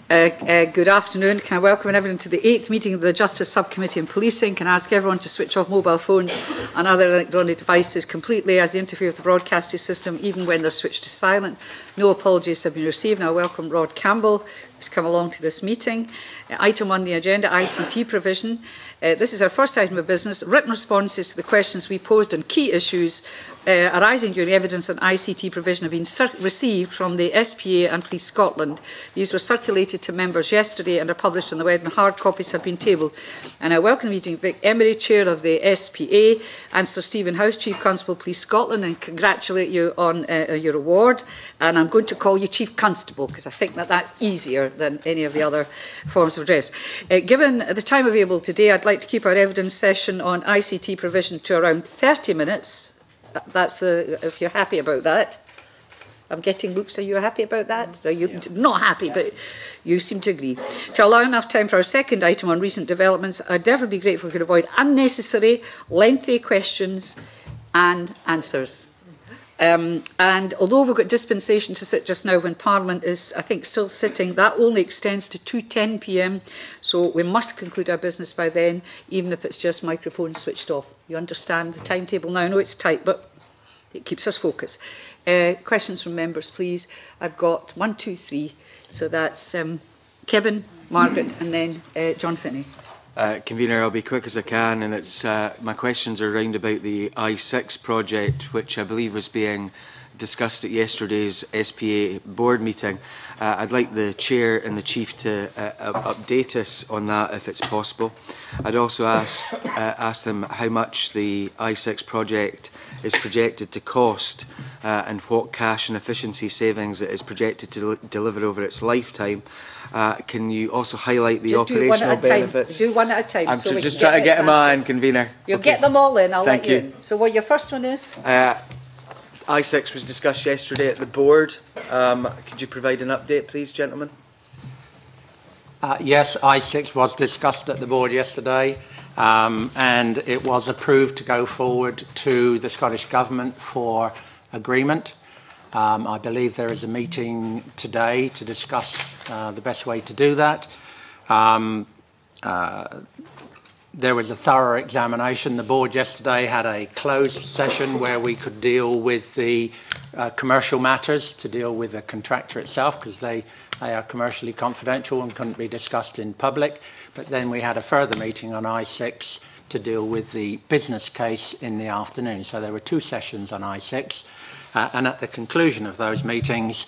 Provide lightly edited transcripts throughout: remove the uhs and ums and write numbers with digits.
Good afternoon. Can I welcome everyone to the 8th meeting of the Justice-Sub-Committee on Policing? Can I ask everyone to switch off mobile phones and other electronic devices completely as they interfere with the broadcasting system, even when they're switched to silent? No apologies have been received. And I welcome Rod Campbell, who's come along to this meeting. Item on the agenda, ICT provision. This is our first item of business, written responses to the questions we posed on key issues arising during evidence on ICT provision have been received from the SPA and Police Scotland. These were circulated to members yesterday and are published on the web, and hard copies have been tabled. And I welcome the meeting Vic Emery, Chair of the SPA, and Sir Stephen House, Chief Constable, Police Scotland, and congratulate you on your award. And I'm going to call you Chief Constable because I think that that's easier than any of the other forms of address. Given the time available today, I'd like to keep our evidence session on ICT provision to around 30 minutes. That's if you're happy about that. I'm getting looks. Are you happy about that? Are you not happy, but you seem to agree? To allow enough time for our second item on recent developments, I'd never be grateful if we could avoid unnecessary, lengthy questions and answers. And although we've got dispensation to sit just now when Parliament is, I think, still sitting, that only extends to 2:10 p.m. So we must conclude our business by then, even if it's just microphones switched off. You understand the timetable now? I know it's tight, but it keeps us focused. Questions from members, please. I've got 1, 2, 3. So that's Kevin, Margaret, and then John Finney. Convener, I'll be quick as I can, and it's my questions are round about the I6 project, which I believe was being discussed at yesterday's SPA board meeting. I'd like the Chair and the Chief to update us on that if it's possible. I'd also ask them how much the I6 project is projected to cost and what cash and efficiency savings it is projected to deliver over its lifetime. Can you also highlight the operational benefits? Do one at a time. I'm just trying to get them on, Convener. You'll get them all in, I'll let you in. So what your first one is? I6 was discussed yesterday at the board. Could you provide an update, please, gentlemen? Yes, I6 was discussed at the board yesterday, and it was approved to go forward to the Scottish Government for agreement. I believe there is a meeting today to discuss the best way to do that. There was a thorough examination. The board yesterday had a closed session where we could deal with the commercial matters, to deal with the contractor itself, because they are commercially confidential and couldn't be discussed in public. But then we had a further meeting on I6 to deal with the business case in the afternoon. So there were 2 sessions on I6. And at the conclusion of those meetings,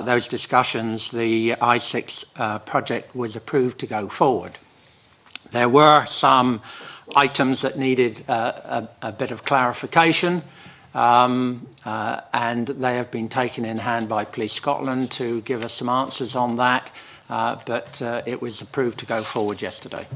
those discussions, the I6 project was approved to go forward. There were some items that needed a bit of clarification, and they have been taken in hand by Police Scotland to give us some answers on that, but it was approved to go forward yesterday.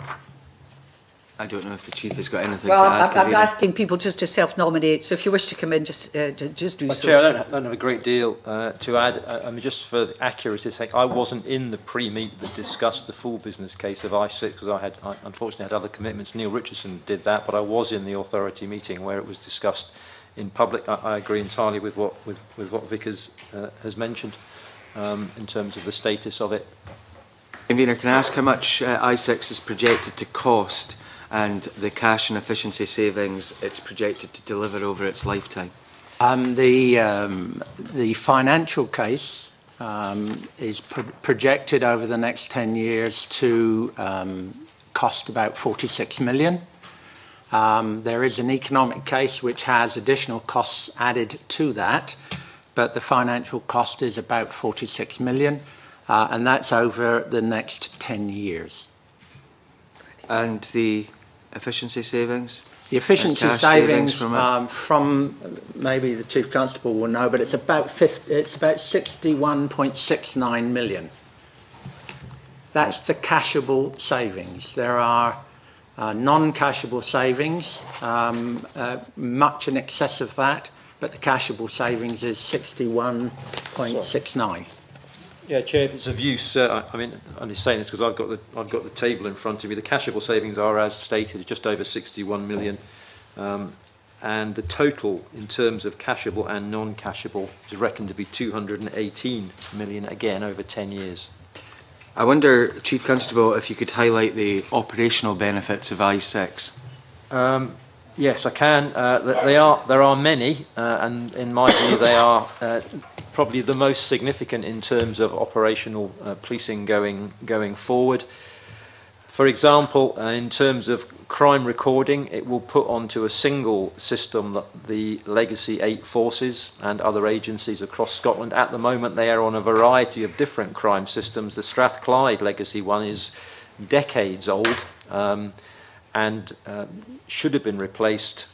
I don't know if the Chief has got anything to add. I'm asking people just to self-nominate, so if you wish to come in, just do so. Chair, I don't have a great deal to add. I mean, just for accuracy's sake, I wasn't in the pre-meet that discussed the full business case of I6 because I unfortunately had other commitments. Neil Richardson did that, but I was in the authority meeting where it was discussed in public. I agree entirely with what Vic has mentioned in terms of the status of it. Convener, can I ask how much I6 is projected to cost and the cash and efficiency savings it's projected to deliver over its lifetime? The financial case is projected over the next 10 years to cost about 46 million. There is an economic case which has additional costs added to that, but the financial cost is about 46 million, and that's over the next 10 years. And the efficiency savings? The efficiency savings from maybe the Chief Constable will know, but it's about 61.69 million. That's the cashable savings. There are non-cashable savings, much in excess of that, but the cashable savings is 61.69. Yeah, Chair, if it's of use, I mean, I'm only saying this because I've got the table in front of me. The cashable savings are, as stated, just over 61 million, and the total in terms of cashable and non-cashable is reckoned to be 218 million again over 10 years. I wonder, Chief Constable, if you could highlight the operational benefits of I6. Yes, I can. There are many, and in my view, they are probably the most significant in terms of operational policing going forward. For example, in terms of crime recording, it will put onto a single system the legacy 8 forces and other agencies across Scotland. At the moment, they are on a variety of different crime systems. The Strathclyde legacy one is decades old and should have been replaced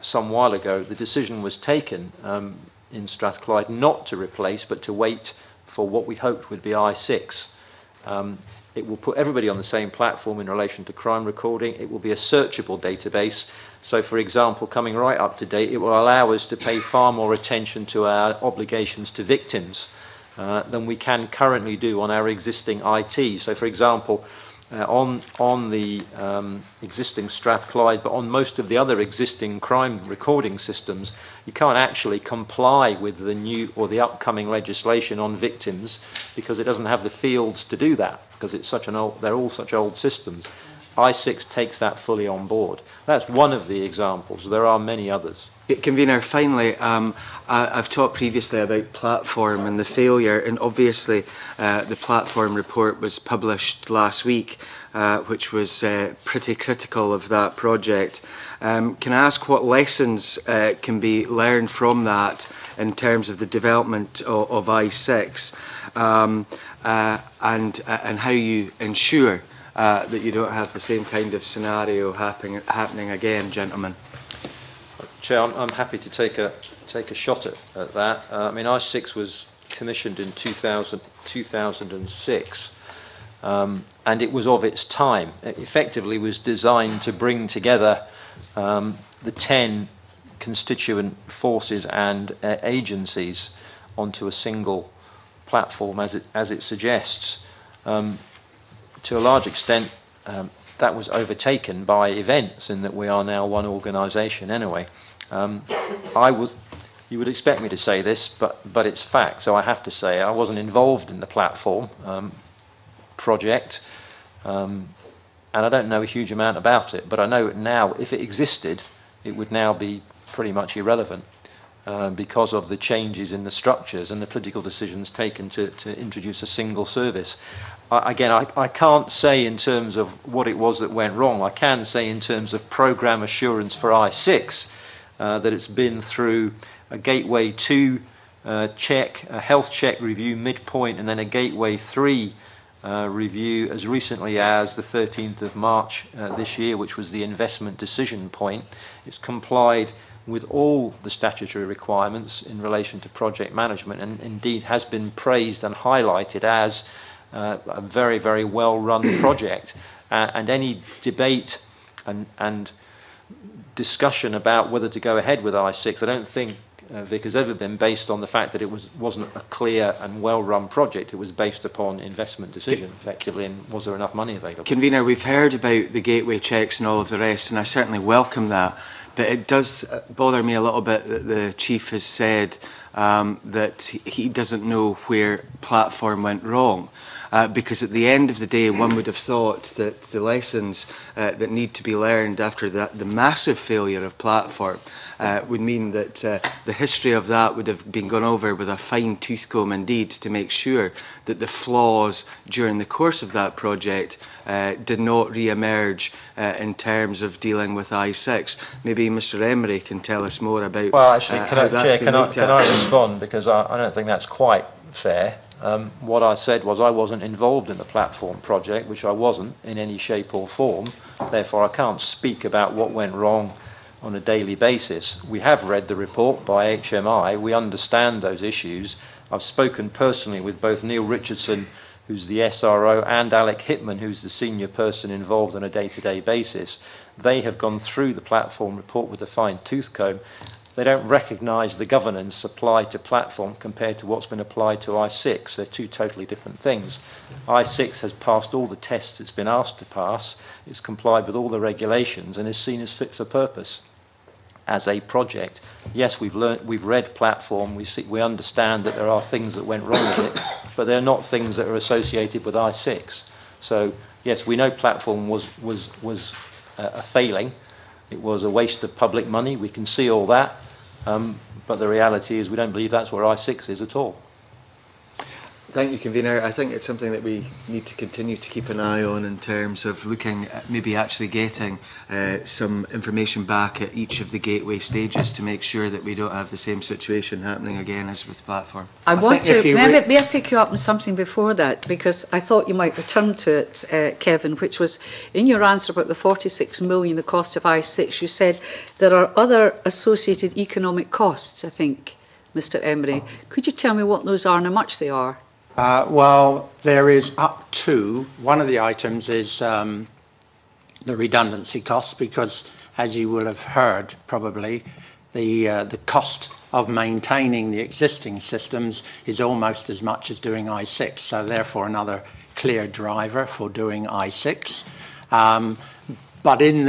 some while ago. The decision was taken in Strathclyde not to replace, but to wait for what we hoped would be I6. It will put everybody on the same platform in relation to crime recording. It will be a searchable database. So, for example, coming right up to date, it will allow us to pay far more attention to our obligations to victims than we can currently do on our existing IT. So, for example, on the existing Strathclyde, but on most of the other existing crime recording systems, you can't actually comply with the new or the upcoming legislation on victims because it doesn't have the fields to do that, because it's such an old, they're all such old systems. I6 takes that fully on board. That's one of the examples. There are many others. Convener, finally, I've talked previously about platform and the failure, and obviously the platform report was published last week, which was pretty critical of that project. Can I ask what lessons can be learned from that in terms of the development of I6 and how you ensure that you don't have the same kind of scenario happening again, gentlemen? Chair, I'm happy to take a shot at that. I mean, I6 was commissioned in 2006, and it was of its time. It effectively was designed to bring together the 10 constituent forces and agencies onto a single platform, as it suggests. To a large extent, that was overtaken by events, in that we are now one organisation anyway. You would expect me to say this, but it's fact, so I have to say I wasn't involved in the platform project, and I don't know a huge amount about it, but I know now if it existed, it would now be pretty much irrelevant because of the changes in the structures and the political decisions taken to introduce a single service. Again, I can't say in terms of what it was that went wrong. I can say in terms of programme assurance for I6 that it's been through a Gateway 2 check, a health check review midpoint, and then a Gateway 3 review as recently as the 13th of March this year, which was the investment decision point. It's complied with all the statutory requirements in relation to project management, and indeed has been praised and highlighted as a very, very well-run project. And any debate and discussion about whether to go ahead with I6, I don't think, Vic, has ever been based on the fact that it wasn't a clear and well-run project. It was based upon investment decision, effectively, and was there enough money available? Convener, we've heard about the gateway checks and all of the rest, and I certainly welcome that. But it does bother me a little bit that the Chief has said that he doesn't know where platform went wrong. Because at the end of the day, one would have thought that the lessons that need to be learned after the massive failure of platform would mean that the history of that would have been gone over with a fine tooth comb indeed, to make sure that the flaws during the course of that project did not re-emerge in terms of dealing with I6. Maybe Mr Emery can tell us more about. Well, actually, can I respond, because I don't think that's quite fair. What I said was I wasn't involved in the platform project, which I wasn't in any shape or form. Therefore, I can't speak about what went wrong on a daily basis. We have read the report by HMI. We understand those issues. I've spoken personally with both Neil Richardson, who's the SRO, and Alec Hitman, who's the senior person involved on a day-to-day basis. They have gone through the platform report with a fine-tooth comb. They don't recognise the governance applied to platform compared to what's been applied to I6. They're two totally different things. I6 has passed all the tests it's been asked to pass. It's complied with all the regulations and is seen as fit for purpose as a project. Yes, we've read platform. We understand that there are things that went wrong with it, but they're not things that are associated with I6. So yes, we know platform was a failing. It was a waste of public money. We can see all that, but the reality is we don't believe that's where I6 is at all. Thank you, Convener. I think it's something that we need to continue to keep an eye on in terms of looking at maybe actually getting some information back at each of the gateway stages to make sure that we don't have the same situation happening again as with platform. May I pick you up on something before that, because I thought you might return to it, Kevin, which was in your answer about the 46 million, the cost of I6, you said there are other associated economic costs, I think, Mr. Emery. Could you tell me what those are and how much they are? Well, there is up to, one of the items is the redundancy costs, because as you will have heard probably, the cost of maintaining the existing systems is almost as much as doing I6, so therefore another clear driver for doing I6. But in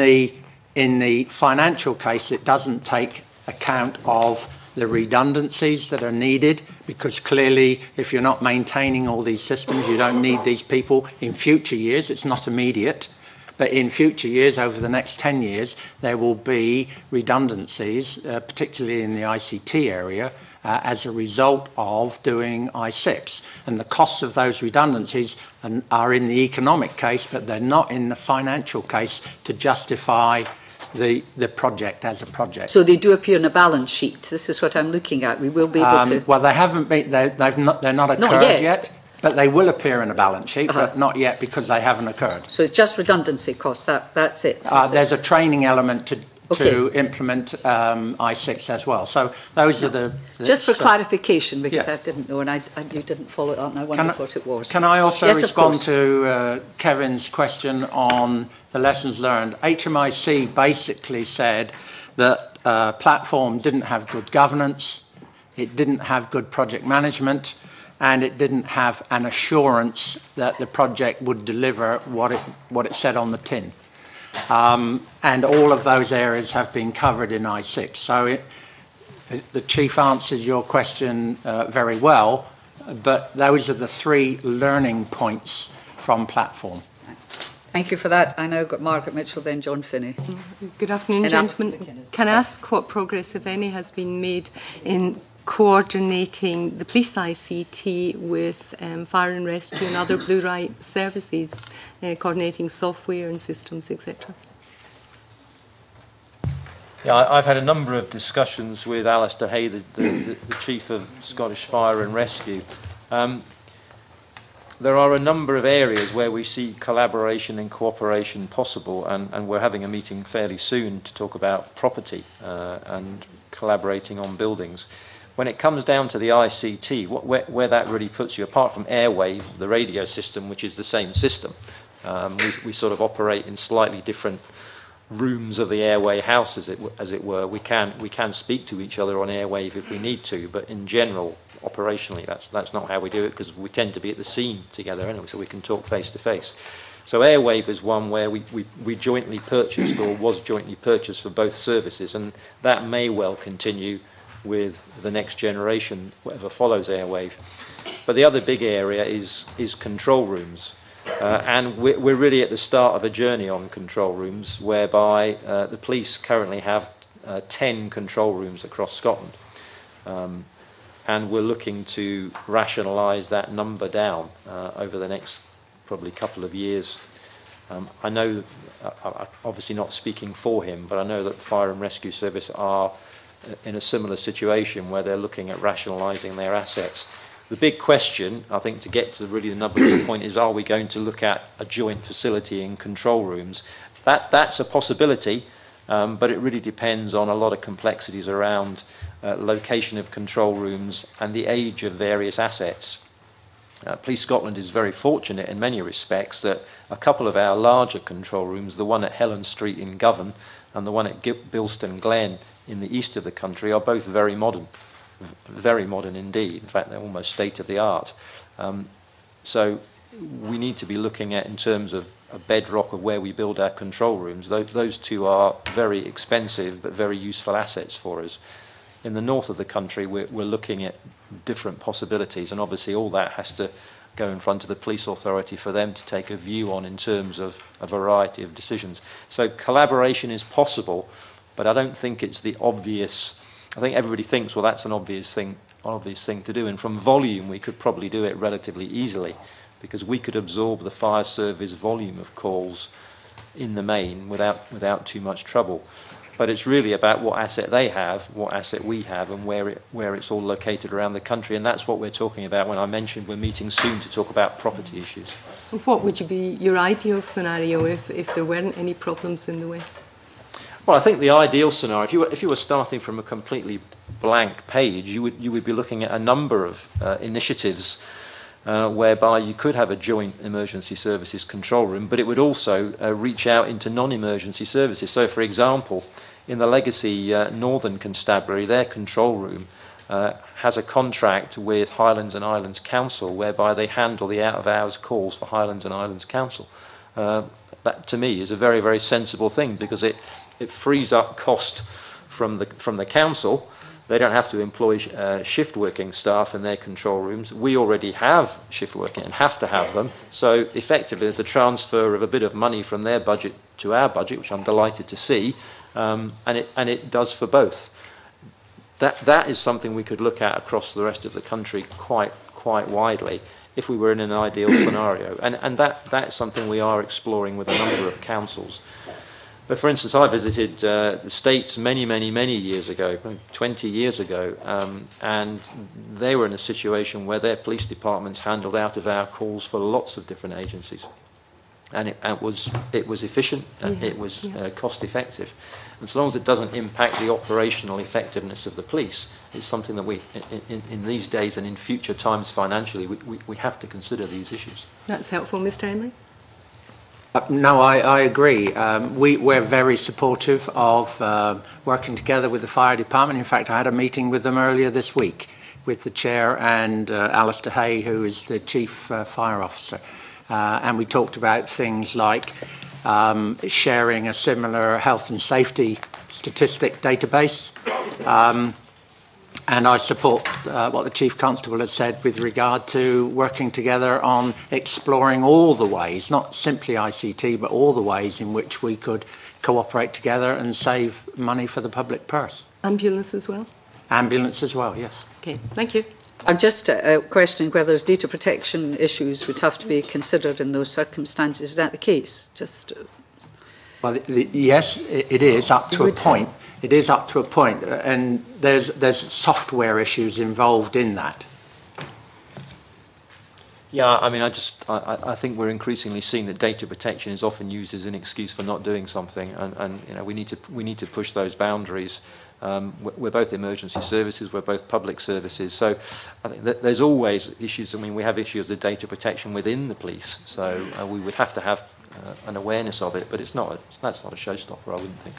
the financial case, it doesn't take account of the redundancies that are needed, because clearly if you're not maintaining all these systems, you don't need these people in future years. It's not immediate, but in future years, over the next 10 years, there will be redundancies, particularly in the ICT area, as a result of doing I6. And the costs of those redundancies are in the economic case, but they're not in the financial case to justify the project as a project. So they do appear in a balance sheet. This is what I'm looking at. We will be able to... Well, they haven't been, they're not occurred yet, but they will appear in a balance sheet, but not yet because they haven't occurred. So it's just redundancy costs, that's it? There's a training element to implement I6 as well. So those are the... Just for clarification, because I didn't know, and you didn't follow it up, and I wondered what it was. Can I also respond to Kevin's question on the lessons learned? HMIC basically said that platform didn't have good governance, it didn't have good project management, and it didn't have an assurance that the project would deliver what it said on the tin. And all of those areas have been covered in I6. So the Chief answers your question very well, but those are the three learning points from platform. Thank you for that. I now got Margaret Mitchell, then John Finney. Good afternoon, gentlemen. Can I ask what progress, if any, has been made in coordinating the police ICT with fire and rescue and other blue light services, coordinating software and systems, etc.? Yeah, I've had a number of discussions with Alistair Hay, the Chief of Scottish Fire and Rescue. There are a number of areas where we see collaboration and cooperation possible, and we're having a meeting fairly soon to talk about property and collaborating on buildings. When it comes down to the ICT, where that really puts you, apart from Airwave, the radio system, which is the same system, we sort of operate in slightly different rooms of the airway house, as it were. We can speak to each other on Airwave if we need to, but in general, operationally, that's not how we do it, because we tend to be at the scene together anyway, so we can talk face to face. So Airwave is one where we jointly purchased, or was jointly purchased for both services, and that may well continue with the next generation, whatever follows Airwave. But the other big area is control rooms. And we're really at the start of a journey on control rooms, whereby the police currently have 10 control rooms across Scotland. And we're looking to rationalise that number down over the next probably couple of years. I know, obviously not speaking for him, but I know that the Fire and Rescue Service are in a similar situation where they're looking at rationalising their assets. The big question, I think, to get to really the number of the point is, are we going to look at a joint facility in control rooms? That's a possibility, but it really depends on a lot of complexities around location of control rooms and the age of various assets. Police Scotland is very fortunate in many respects that a couple of our larger control rooms, the one at Helen Street in Govan and the one at Bilston Glen in the east of the country, are both very modern indeed. In fact, they're almost state-of-the-art. So we need to be looking at, in terms of a bedrock of where we build our control rooms, those two are very expensive but very useful assets for us. In the north of the country, we're looking at different possibilities, and obviously all that has to go in front of the police authority for them to take a view on in terms of a variety of decisions. So collaboration is possible, but I don't think it's the obvious. I think everybody thinks, well, that's an obvious thing to do, and from volume we could probably do it relatively easily, because we could absorb the fire service volume of calls in the main without too much trouble. But it's really about what asset they have, what asset we have, and where it's all located around the country, and that's what we're talking about when I mentioned we're meeting soon to talk about property issues. What would be your ideal scenario if there weren't any problems in the way? Well, I think the ideal scenario, if you were starting from a completely blank page, you would be looking at a number of initiatives whereby you could have a joint emergency services control room, but it would also reach out into non-emergency services. So, for example, in the legacy Northern Constabulary, their control room has a contract with Highlands and Islands Council whereby they handle the out-of-hours calls for Highlands and Islands Council. That, to me, is a very, very sensible thing, because it frees up cost from the council. They don't have to employ shift working staff in their control rooms. We already have shift working and have to have them. So effectively there's a transfer of a bit of money from their budget to our budget, which I'm delighted to see, and it does for both. That is something we could look at across the rest of the country quite widely if we were in an ideal scenario. And that's something we are exploring with a number of councils. But for instance, I visited the States many years ago, 20 years ago, and they were in a situation where their police departments handled out-of-hour calls for lots of different agencies. And it was efficient, it was cost effective. And so long as it doesn't impact the operational effectiveness of the police, it's something that we, in these days and in future times financially, we have to consider these issues. That's helpful. Mr. Emery? No, I agree. We're very supportive of working together with the fire department. In fact, I had a meeting with them earlier this week with the chair and Alistair Hay, who is the chief fire officer. And we talked about things like sharing a similar health and safety statistic database. And I support what the Chief Constable has said with regard to working together on exploring all the ways, not simply ICT, but all the ways in which we could cooperate together and save money for the public purse. Ambulance as well? Ambulance as well, yes. Okay, thank you. I'm just questioning whether data protection issues would have to be considered in those circumstances. Is that the case? Well, yes, it is up to a point. It is up to a point, and there's software issues involved in that. Yeah, I mean, I think we're increasingly seeing that data protection is often used as an excuse for not doing something, and you know, we need to push those boundaries. We're both emergency services, we're both public services, so I think that there's always issues. I mean, we have issues of data protection within the police, so we would have to have an awareness of it, but that's not a showstopper, I wouldn't think.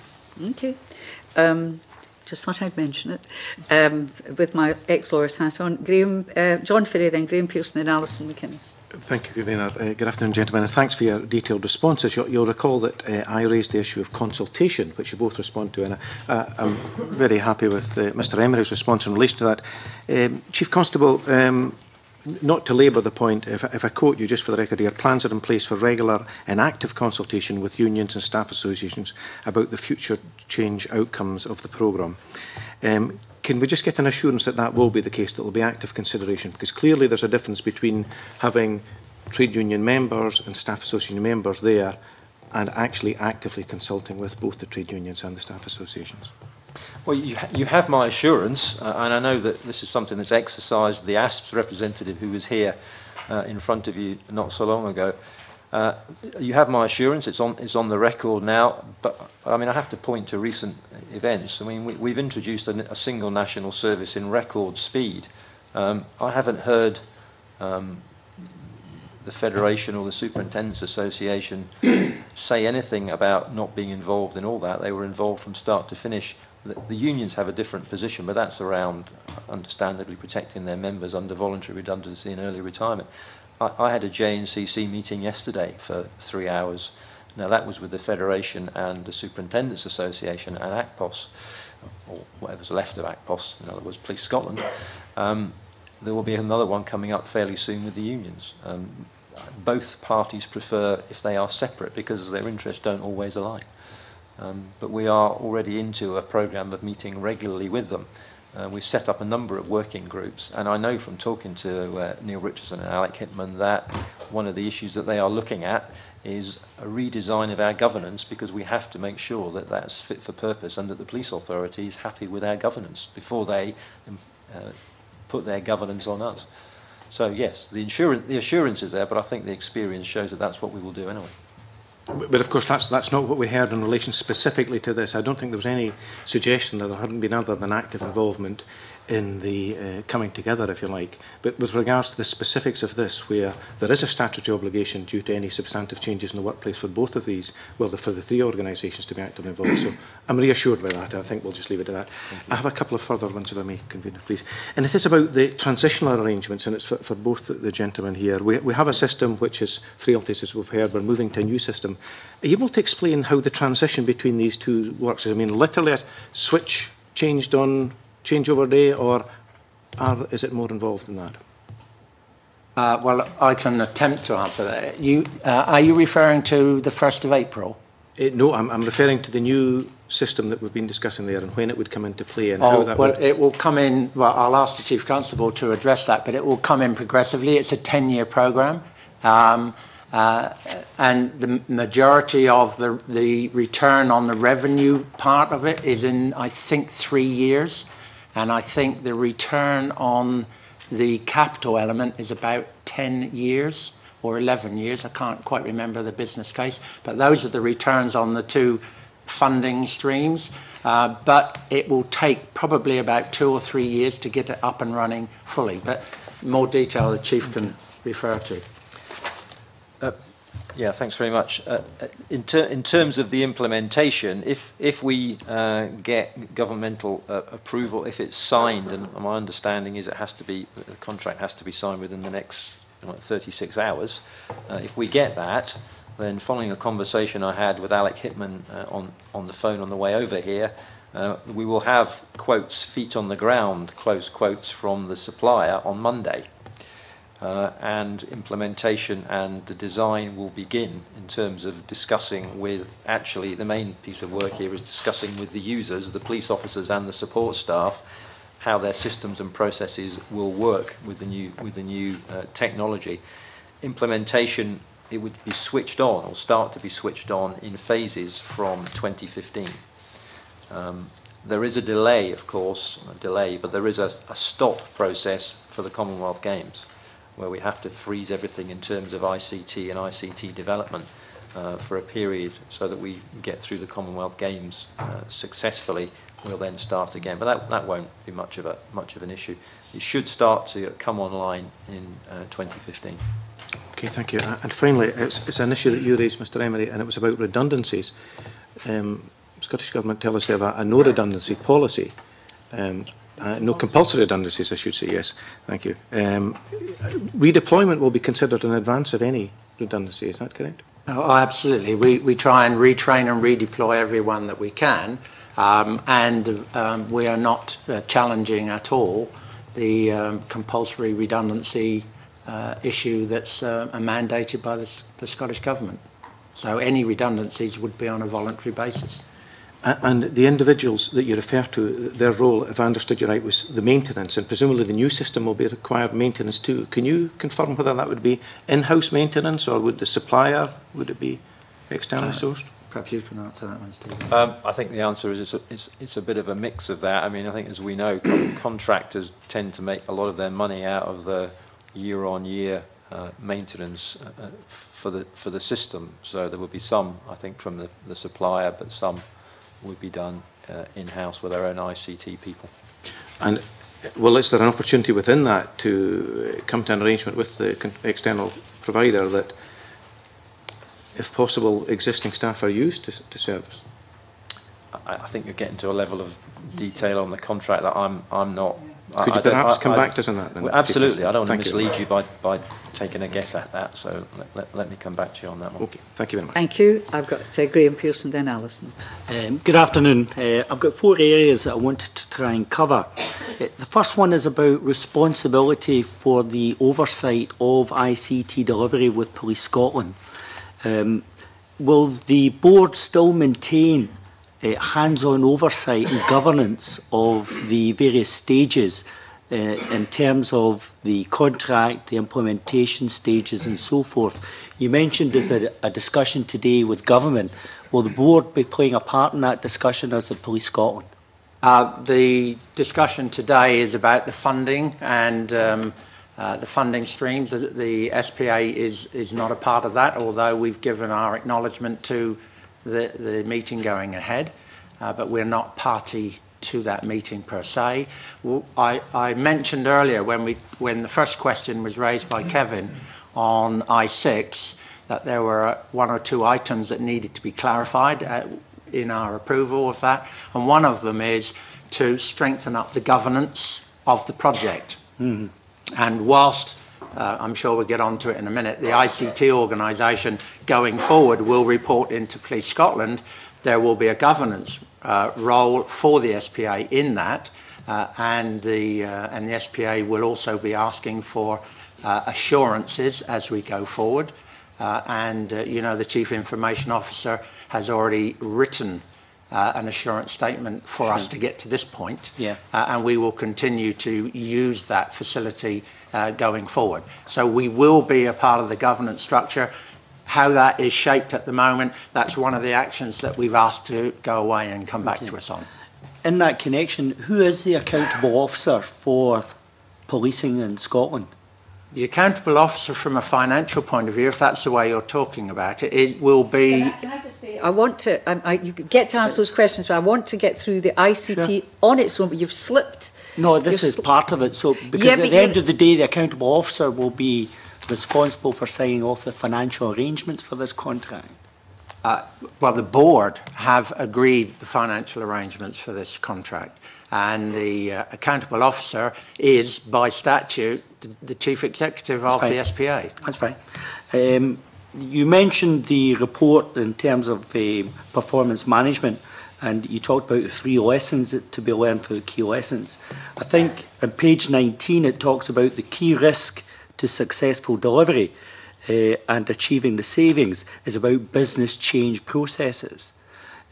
Okay. Just thought I'd mention it. With my ex-lawyer's hat on, John Ferry, then Graham Pearson, then Alison McInnes. Thank you, Convener. Good afternoon, gentlemen, and thanks for your detailed responses. You'll recall that I raised the issue of consultation, which you both respond to, and I'm very happy with Mr Emery's response in relation to that. Chief Constable, not to labour the point, if I quote you just for the record here, plans are in place for regular and active consultation with unions and staff associations about the future change outcomes of the programme. Can we just get an assurance that that will be the case, that there will be active consideration? Because clearly there's a difference between having trade union members and staff association members there and actually actively consulting with both the trade unions and the staff associations. Well, you have my assurance, and I know that this is something that's exercised. The ASP's representative who was here in front of you not so long ago, you have my assurance. It's on the record now. But I mean, I have to point to recent events. I mean, we've introduced a single national service in record speed. I haven't heard the Federation or the Superintendents Association say anything about not being involved in all that. They were involved from start to finish. The unions have a different position, but that's around understandably protecting their members under voluntary redundancy and early retirement. I had a JNCC meeting yesterday for 3 hours. Now that was with the Federation and the Superintendents Association and ACPOS. or whatever's left of ACPOS, in other words, Police Scotland, there will be another one coming up fairly soon with the unions. Both parties prefer if they are separate because their interests don't always align. But we are already into a programme of meeting regularly with them. We've set up a number of working groups, and I know from talking to Neil Richardson and Alec Hitman that one of the issues that they are looking at is a redesign of our governance, because we have to make sure that that's fit for purpose and that the police authority is happy with our governance before they put their governance on us. So yes, the assurance is there, but I think the experience shows that that's what we will do anyway. But of course, that's not what we heard in relation specifically to this. I don't think there was any suggestion that there hadn't been other than active involvement in the coming together, if you like. But with regards to the specifics of this, where there is a statutory obligation due to any substantive changes in the workplace for both of these, well, for the three organisations to be actively involved. So I'm reassured by that. I think we'll just leave it at that. I have a couple of further ones, if I may, Convener, please. And it is about the transitional arrangements, and it's for both the gentlemen here. We have a system which is frailties, as we've heard. We're moving to a new system. Are you able to explain how the transition between these two works? I mean, literally a switch changed on changeover day, or is it more involved than that? Well, I can attempt to answer that. Are you referring to the 1st of April? No, I'm referring to the new system that we've been discussing there and when it would come into play and how that well, would... it will come in, well, I'll ask the Chief Constable to address that, but it will come in progressively. It's a 10-year programme. And the majority of the return on the revenue part of it is in, I think, 3 years. And I think the return on the capital element is about 10 years or 11 years. I can't quite remember the business case, but those are the returns on the two funding streams. But it will take probably about 2 or 3 years to get it up and running fully. But more detail the Chief can refer to. Yeah, thanks very much. In terms of the implementation, if we get governmental approval, if it's signed, and my understanding is the contract has to be signed within the next 36 hours. If we get that, then following a conversation I had with Alec Hitman on the phone on the way over here, we will have quotes, feet on the ground, close quotes from the supplier on Monday. And implementation and the design will begin in terms of discussing with, actually the main piece of work here is discussing with the users, the police officers and the support staff, how their systems and processes will work with the new technology. Implementation, it would be switched on or start to be switched on in phases from 2015. There is a delay, of course, but there is a stop process for the Commonwealth Games, where we have to freeze everything in terms of ICT and ICT development for a period so that we get through the Commonwealth Games successfully. We'll then start again, but that won't be much of an issue. It should start to come online in 2015. Okay, thank you. And finally, it's an issue that you raised, Mr Emery, and it was about redundancies. Scottish Government tell us they have a no redundancy policy. No compulsory redundancies, I should say, yes. Thank you. Redeployment will be considered in advance of any redundancy, is that correct? Oh, absolutely. We try and retrain and redeploy everyone that we can, and we are not challenging at all the compulsory redundancy issue that's mandated by the Scottish Government. So any redundancies would be on a voluntary basis. And the individuals that you refer to, their role, if I understood you right, was the maintenance, and presumably the new system will be required maintenance too. Can you confirm whether that would be in-house maintenance, or would the supplier, would it be externally sourced? Perhaps you can answer that one, Steve. I think the answer is it's a bit of a mix of that. I mean, I think as we know, contractors tend to make a lot of their money out of the year-on-year maintenance for the system. So there will be some, I think, from the supplier, but some would be done in-house with our own ICT people. And, well, is there an opportunity within that to come to an arrangement with the external provider that, if possible, existing staff are used to service? I think you're getting to a level of detail on the contract that I'm not Could you perhaps come back to us on that then? Well, absolutely. I don't want to Thank you. mislead you by taking a guess at that, so let me come back to you on that one. Okay, thank you very much. Thank you. I've got Graham Pearson, then Alison. Good afternoon. I've got 4 areas that I wanted to try and cover. The first one is about responsibility for the oversight of ICT delivery with Police Scotland. Will the board still maintain hands-on oversight and governance of the various stages in terms of the contract, the implementation stages and so forth? You mentioned there's a discussion today with government. Will the board be playing a part in that discussion as a Police Scotland? The discussion today is about the funding and the funding streams. The SPA is not a part of that, although we've given our acknowledgement to the meeting going ahead, but we're not party to that meeting per se. Well, I mentioned earlier when the first question was raised by Kevin on I6 that there were 1 or 2 items that needed to be clarified in our approval of that, and one of them is to strengthen up the governance of the project. Mm-hmm. And whilst I'm sure we'll get onto it in a minute, the ICT organisation going forward will report into Police Scotland. There will be a governance role for the SPA in that, and the SPA will also be asking for assurances as we go forward. You know, the Chief Information Officer has already written an assurance statement for us to get to this point, and we will continue to use that facility going forward. So we will be a part of the governance structure. How that is shaped at the moment, that's one of the actions that we've asked to go away and come back to us on. In that connection, who is the accountable officer for policing in Scotland? The accountable officer from a financial point of view, if that's the way you're talking about it, it will be... Can I just say, I want to, you get to answer those questions, but I want to get through the ICT on its own, but you've slipped. No, this is part of it. So, because at the end of the day, the accountable officer will be responsible for signing off the financial arrangements for this contract. Well, the board have agreed the financial arrangements for this contract, and the accountable officer is, by statute, the chief executive of the SPA. That's fine. You mentioned the report in terms of performance management, and you talked about the 3 lessons to be learned for the key lessons. I think on page 19 it talks about the key risk to successful delivery and achieving the savings is about business change processes.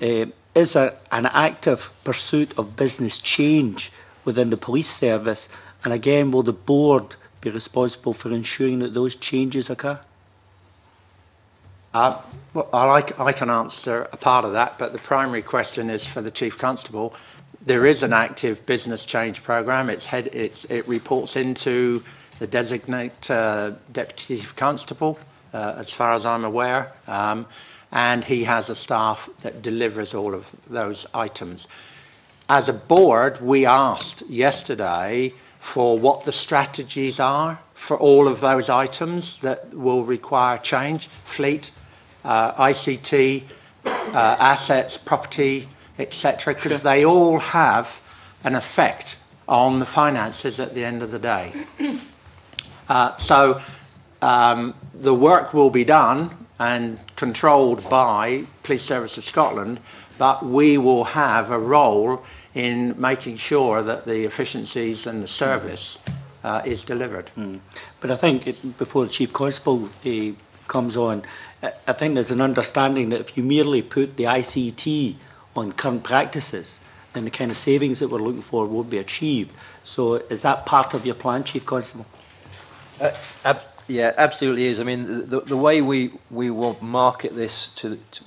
Is there an active pursuit of business change within the police service? And again, will the board be responsible for ensuring that those changes occur? Well, I can answer a part of that, but the primary question is for the Chief Constable. There is an active business change programme. It reports into the designate Deputy Chief Constable, as far as I'm aware, and he has a staff that delivers all of those items. As a board, we asked yesterday for what the strategies are for all of those items that will require change: fleet, ICT, assets, property, etc., because they all have an effect on the finances at the end of the day. So the work will be done and controlled by Police Service of Scotland, but we will have a role in making sure that the efficiencies and the service is delivered. But I think before the Chief Constable comes on, I think there's an understanding that if you merely put the ICT on current practices, then the kind of savings that we're looking for won't be achieved. So is that part of your plan, Chief Constable? Yeah, absolutely is. I mean, the way we will market this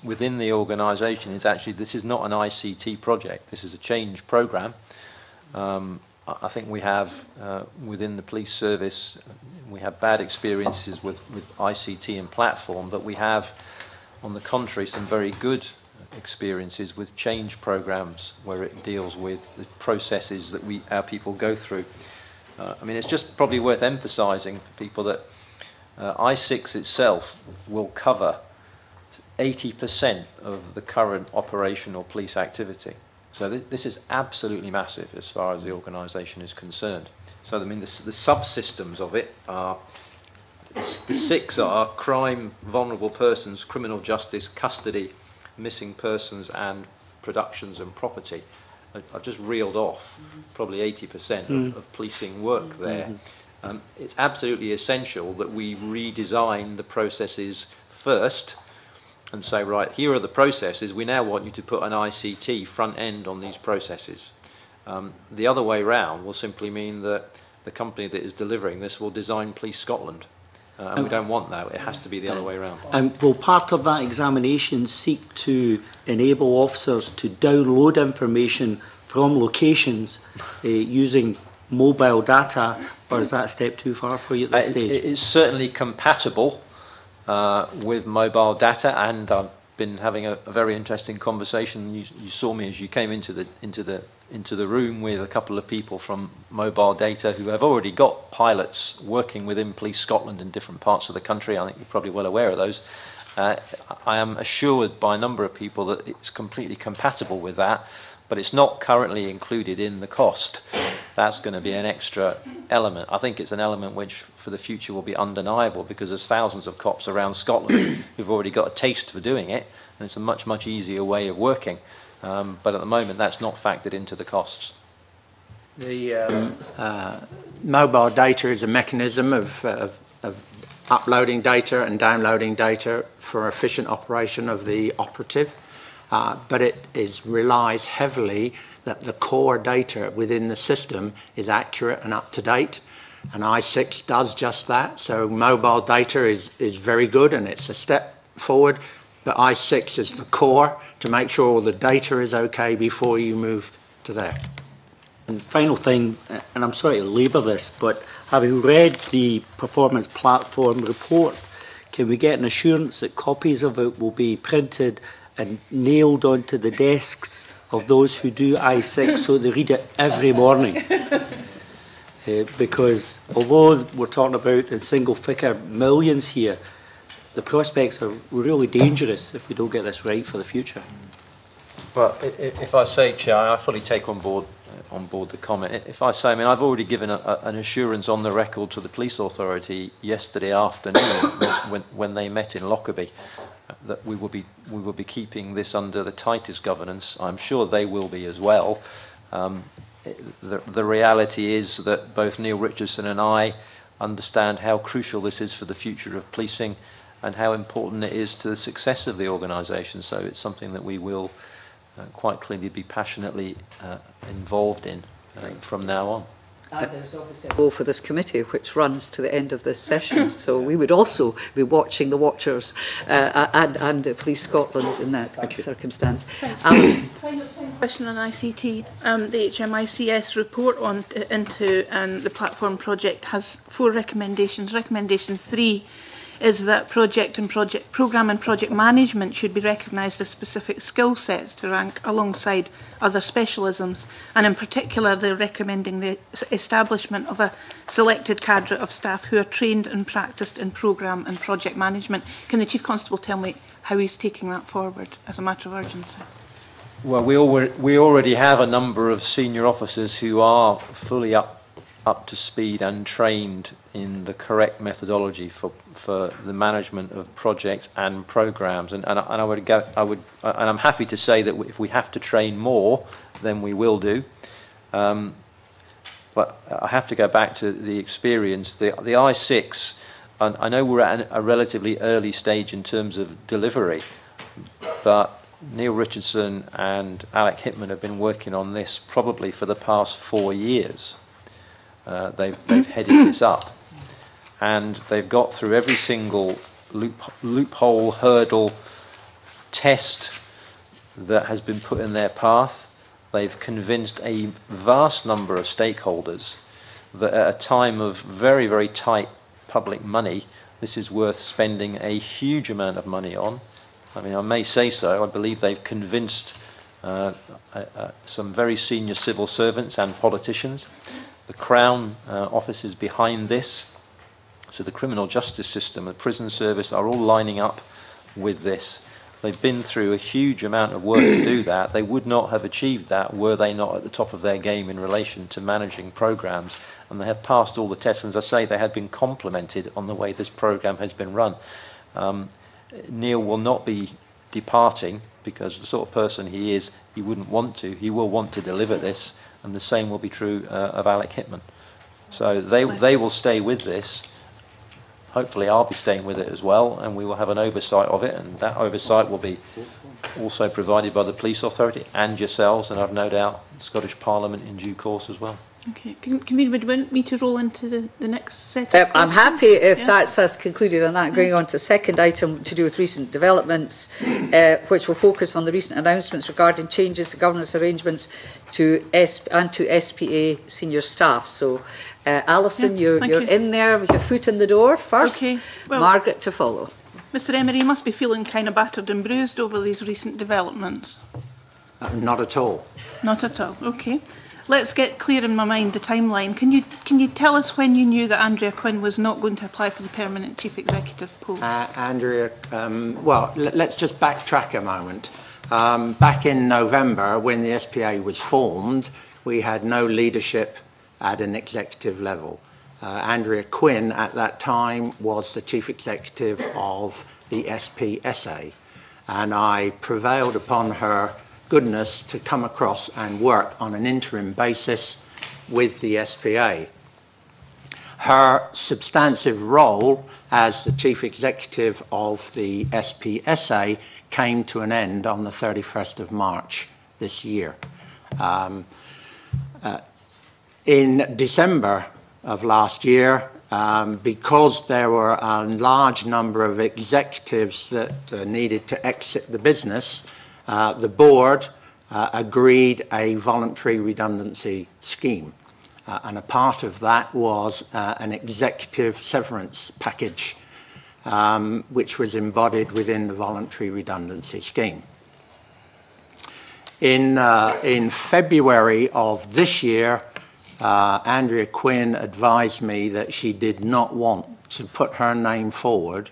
within the organisation is actually, this is not an ICT project. This is a change programme. I think we have, within the police service, we have bad experiences with ICT and platform, but we have, on the contrary, some very good experiences with change programmes where it deals with the processes that our people go through. I mean, it's just probably worth emphasising for people that I6 itself will cover 80% of the current operational police activity. So this is absolutely massive as far as the organisation is concerned. So I mean the subsystems of it are, the 6 are crime, vulnerable persons, criminal justice, custody, missing persons and productions and property. I've just reeled off probably 80% of policing work there. It's absolutely essential that we redesign the processes first and say, right, here are the processes, we now want you to put an ICT front end on these processes. The other way round will simply mean that the company that is delivering this will design Police Scotland. And we don't want that. It has to be the other way around. And will part of that examination seek to enable officers to download information from locations using mobile data, or is that a step too far for you at this stage? It is certainly compatible with mobile data, and I've been having a very interesting conversation. You saw me as you came into the room with a couple of people from Mobile Data who have already got pilots working within Police Scotland in different parts of the country. I think you're probably well aware of those. I am assured by a number of people that it's completely compatible with that, but it's not currently included in the cost. That's going to be an extra element. I think it's an element which for the future will be undeniable, because there's thousands of cops around Scotland who've already got a taste for doing it, and it's a much, much easier way of working. But at the moment, that's not factored into the costs. The mobile data is a mechanism of uploading data and downloading data for efficient operation of the operative, but it relies heavily that the core data within the system is accurate and up to date, and I6 does just that. So mobile data is very good, and it's a step forward, but I6 is the core to make sure all the data is okay before you move to there. And final thing, and I'm sorry to labour this, but having read the performance platform report, can we get an assurance that copies of it will be printed and nailed onto the desks of those who do I6 so they read it every morning? Because although we're talking about in single figure millions here, the prospects are really dangerous if we don't get this right for the future. Well, if I say, Chair, I fully take on board the comment. If I say, I mean, I've already given an assurance on the record to the police authority yesterday afternoon when they met in Lockerbie, that we will be keeping this under the tightest governance. I'm sure they will be as well. The reality is that both Neil Richardson and I understand how crucial this is for the future of policing and how important it is to the success of the organisation. So it's something that we will quite clearly be passionately involved in from now on. And there's obviously a goal for this committee which runs to the end of this session, so we would also be watching the watchers and Police Scotland in that circumstance. Alison. Final question on ICT. The HMICS report into the platform project has 4 recommendations. Recommendation 3 is that programme and project management should be recognised as specific skill sets to rank alongside other specialisms, and in particular they're recommending the establishment of a selected cadre of staff who are trained and practised in programme and project management. Can the Chief Constable tell me how he's taking that forward as a matter of urgency? Well, we already have a number of senior officers who are fully up to speed and trained in the correct methodology for the management of projects and programmes, and I'm happy to say that if we have to train more, then we will do. But I have to go back to the experience. The I6, and I know we're at a relatively early stage in terms of delivery, but Neil Richardson and Alec Hitman have been working on this probably for the past 4 years. They've headed this up, and they've got through every single loophole, hurdle, test that has been put in their path. They've convinced a vast number of stakeholders that at a time of very, very tight public money, this is worth spending a huge amount of money on. I mean, I may say so, I believe they've convinced some very senior civil servants and politicians. The Crown Office is behind this, so the criminal justice system, the prison service are all lining up with this. They've been through a huge amount of work to do that. They would not have achieved that were they not at the top of their game in relation to managing programmes, and they have passed all the tests. And as I say, they have been complimented on the way this programme has been run. Neil will not be departing, because the sort of person he is, he wouldn't want to. He will want to deliver this, and the same will be true of Alec Hitman. So they will stay with this. Hopefully I'll be staying with it as well, and we will have an oversight of it, and that oversight will be also provided by the police authority and yourselves, and I've no doubt the Scottish Parliament in due course as well. Okay. Convener, would you want me to roll into the next set? I'm happy if that's us concluded on that. Going on to the second item to do with recent developments, which will focus on the recent announcements regarding changes to governance arrangements to SPA senior staff. So, Alison, you're in there with your foot in the door first. Okay. Well, Margaret to follow. Mr Emery, you must be feeling kind of battered and bruised over these recent developments. Not at all. Not at all. Okay. Let's get clear in my mind the timeline. Can you tell us when you knew that Andrea Quinn was not going to apply for the permanent chief executive post? Andrea, well, let's just backtrack a moment. Back in November, when the SPA was formed, we had no leadership at an executive level. Andrea Quinn, at that time, was the chief executive of the SPSA, and I prevailed upon her goodness to come across and work on an interim basis with the SPA. Her substantive role as the chief executive of the SPSA came to an end on the 31st of March this year. In December of last year, because there were a large number of executives that needed to exit the business, the board agreed a voluntary redundancy scheme, and a part of that was an executive severance package, which was embodied within the voluntary redundancy scheme. In February of this year, Andrea Quinn advised me that she did not want to put her name forward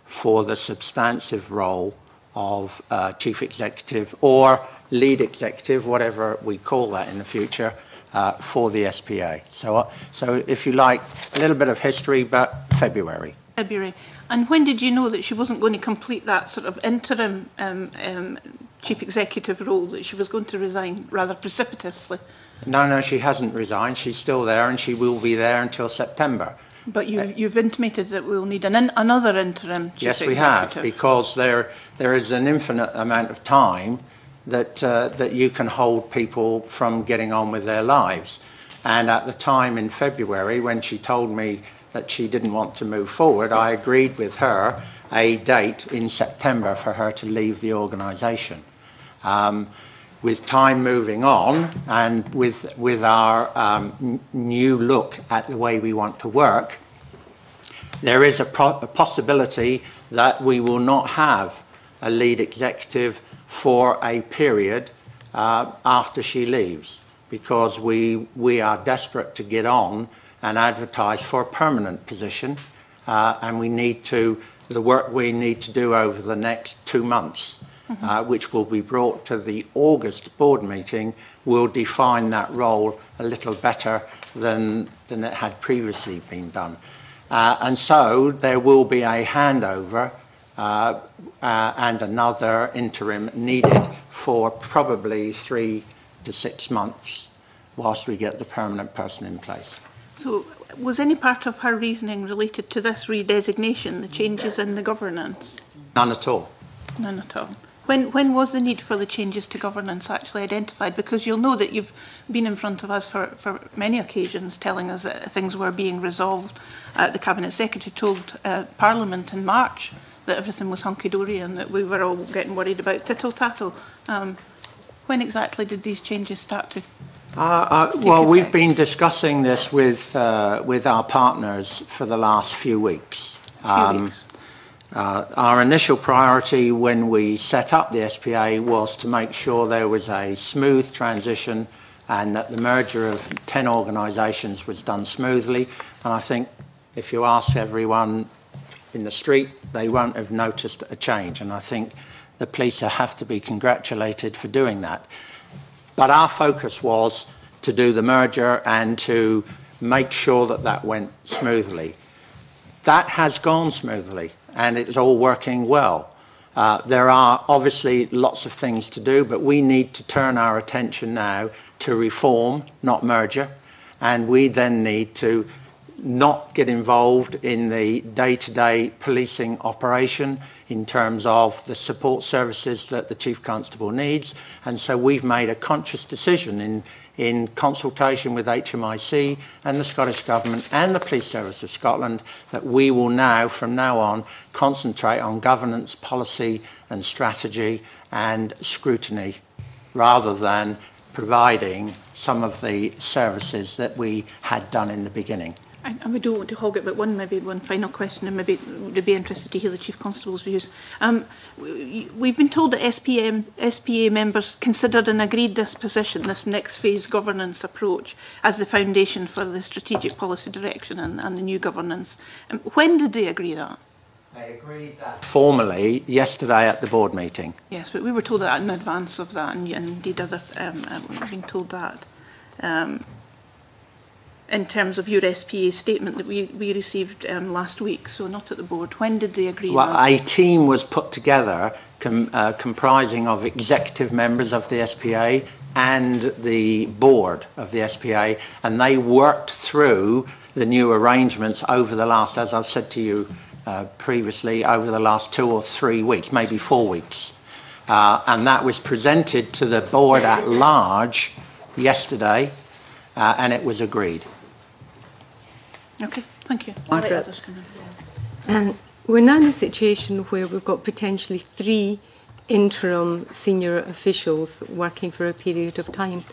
for the substantive role of chief executive or lead executive, whatever we call that in the future, for the SPA. So if you like, a little bit of history, but February. February. And when did you know that she wasn't going to complete that sort of interim chief executive role, that she was going to resign rather precipitously? No, she hasn't resigned. She's still there, and she will be there until September. But you've intimated that we'll need another interim chief executive. Yes, we have, because there is an infinite amount of time that you can hold people from getting on with their lives. And at the time in February, when she told me that she didn't want to move forward, I agreed with her a date in September for her to leave the organisation. With time moving on, and with our new look at the way we want to work, there is a possibility that we will not have a lead executive for a period after she leaves, because we are desperate to get on and advertise for a permanent position, and we need to, the work we need to do over the next 2 months, which will be brought to the August board meeting, will define that role a little better than it had previously been done. And so there will be a handover and another interim needed for probably 3 to 6 months whilst we get the permanent person in place. So was any part of her reasoning related to this redesignation, the changes in the governance? None at all. None at all. When was the need for the changes to governance actually identified? Because you'll know that you've been in front of us for many occasions telling us that things were being resolved. The Cabinet Secretary told Parliament in March that everything was hunky-dory and that we were all getting worried about tittle-tattle. When exactly did these changes start to well, we've been discussing this with our partners for the last few weeks. Our initial priority when we set up the SPA was to make sure there was a smooth transition and that the merger of 10 organisations was done smoothly. And I think if you ask everyone in the street, they won't have noticed a change. And I think the police have to be congratulated for doing that. But our focus was to do the merger and to make sure that that went smoothly. That has gone smoothly, and it's all working well. There are obviously lots of things to do, but we need to turn our attention now to reform, not merger, and we then need to not get involved in the day-to-day policing operation in terms of the support services that the Chief Constable needs. And so we've made a conscious decision in consultation with HMIC and the Scottish Government and the Police Service of Scotland that we will now, from now on, concentrate on governance, policy and strategy and scrutiny rather than providing some of the services that we had done in the beginning. And we don't want to hog it, but maybe one final question, and maybe we'd be interested to hear the Chief Constable's views. We've been told that SPA members considered and agreed this position, this next phase governance approach, as the foundation for the strategic policy direction and the new governance. When did they agree that? They agreed that formally yesterday at the board meeting. Yes, but we were told that in advance of that, and indeed we've been told that. In terms of your SPA statement that we received last week, so not at the board. When did they agree? Well, a team was put together comprising of executive members of the SPA and the board of the SPA, and they worked through the new arrangements over the last, as I've said to you previously, over the last 2 or 3 weeks, maybe 4 weeks. And that was presented to the board at large yesterday, and it was agreed. Okay, thank you. And we're now in a situation where we've got potentially 3 interim senior officials working for a period of time.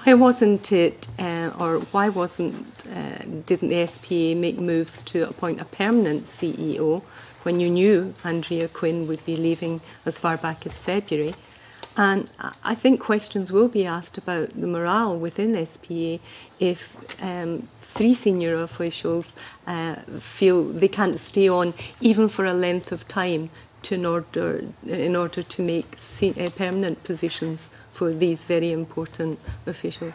Why wasn't it, or why didn't the SPA make moves to appoint a permanent CEO when you knew Andrea Quinn would be leaving as far back as February? And I think questions will be asked about the morale within SPA if 3 senior officials feel they can't stay on even for a length of time in order to make permanent positions for these very important officials.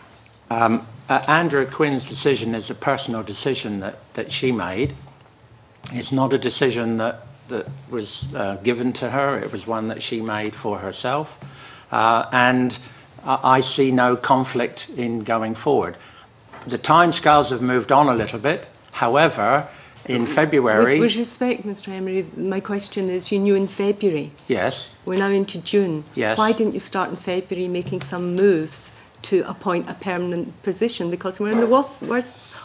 Andrea Quinn's decision is a personal decision that she made. It's not a decision that was given to her. It was one that she made for herself. And I see no conflict in going forward. The timescales have moved on a little bit. However, in February... With respect, Mr Emery, my question is, you knew in February. Yes. We're now into June. Yes. Why didn't you start in February making some moves to appoint a permanent position? Because we're in the worst